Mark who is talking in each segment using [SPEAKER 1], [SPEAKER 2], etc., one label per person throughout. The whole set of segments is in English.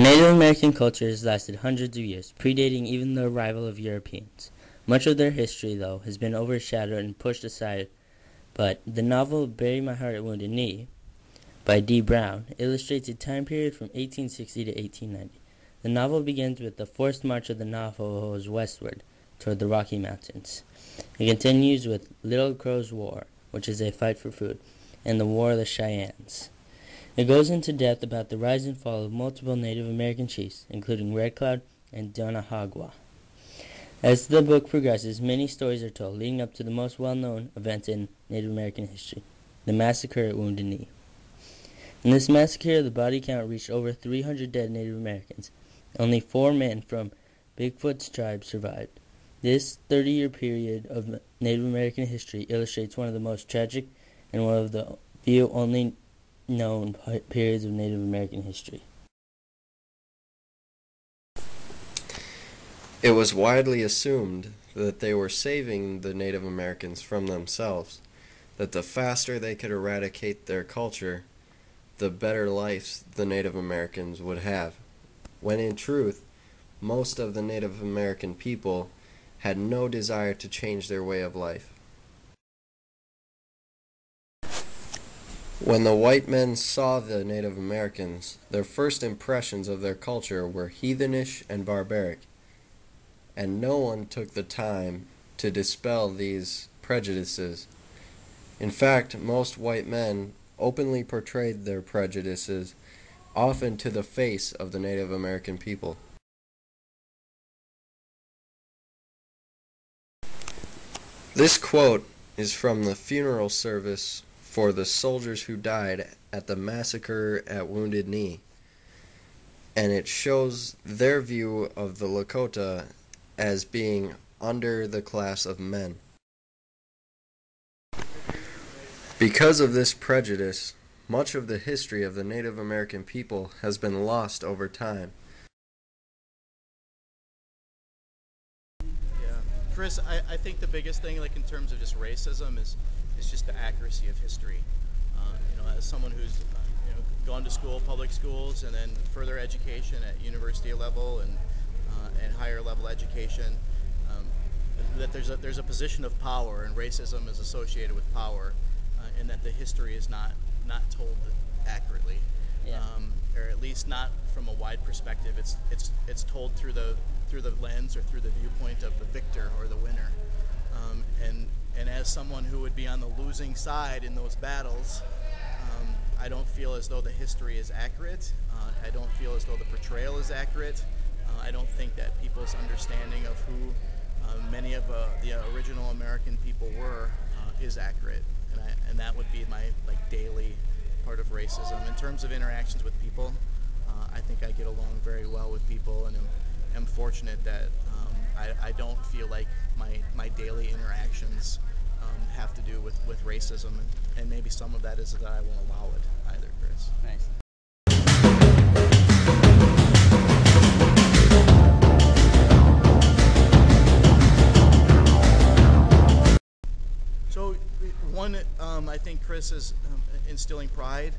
[SPEAKER 1] Native American culture has lasted hundreds of years, predating even the arrival of Europeans. Much of their history, though, has been overshadowed and pushed aside, but the novel Bury My Heart at Wounded Knee by Dee Brown illustrates a time period from 1860 to 1890. The novel begins with the forced march of the Navajos westward toward the Rocky Mountains. It continues with Little Crow's War, which is a fight for food, and the War of the Cheyennes. It goes into depth about the rise and fall of multiple Native American chiefs, including Red Cloud and Donahagwa. As the book progresses, many stories are told, leading up to the most well-known event in Native American history, the massacre at Wounded Knee. In this massacre, the body count reached over 300 dead Native Americans. Only 4 men from Bigfoot's tribe survived. This 30-year period of Native American history illustrates one of the most tragic and one of the few only known periods of Native American history.
[SPEAKER 2] It was widely assumed that they were saving the Native Americans from themselves, that the faster they could eradicate their culture, the better lives the Native Americans would have, when in truth, most of the Native American people had no desire to change their way of life. When the white men saw the Native Americans, their first impressions of their culture were heathenish and barbaric, and no one took the time to dispel these prejudices. In fact, most white men openly portrayed their prejudices, often to the face of the Native American people. This quote is from the funeral service for the soldiers who died at the massacre at Wounded Knee, and it shows their view of the Lakota as being under the class of men. Because of this prejudice, much of the history of the Native American people has been lost over time.
[SPEAKER 3] Yeah, Chris, I think the biggest thing, like in terms of just racism, is just the accuracy of history. As someone who's gone to school, public schools, and then further education at university level and higher level education, that there's a position of power, and racism is associated with power, and that the history is not told accurately, or at least not from a wide perspective. It's told through the lens or through the viewpoint of the victor or the winner, and as someone who would be on the losing side in those battles, I don't feel as though the history is accurate. I don't feel as though the portrayal is accurate. I don't think that people's understanding of who many of the original American people were is accurate, and that would be my daily part of racism. In terms of interactions with people, I think I get along very well with people, and am fortunate that I don't feel like my daily interactions have to do with racism, and maybe some of that is that I won't allow it either, Chris.
[SPEAKER 1] Nice.
[SPEAKER 3] So one, I think Chris is instilling pride,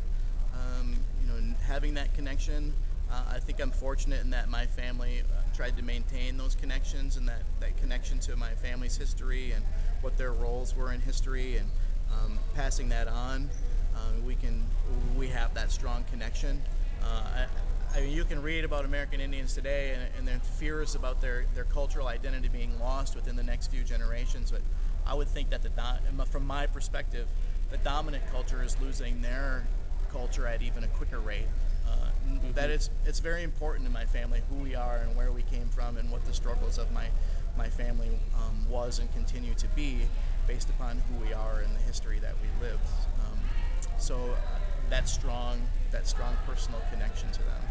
[SPEAKER 3] having that connection. I think I'm fortunate in that my family tried to maintain those connections and that connection to my family's history and what their roles were in history, and passing that on, we have that strong connection. I mean, you can read about American Indians today and their fears about their cultural identity being lost within the next few generations, but I would think that from my perspective, the dominant culture is losing their culture at even a quicker rate. That it's very important in my family who we are and where we came from and what the struggles of my family was and continue to be, based upon who we are and the history that we lived. So that strong personal connection to them.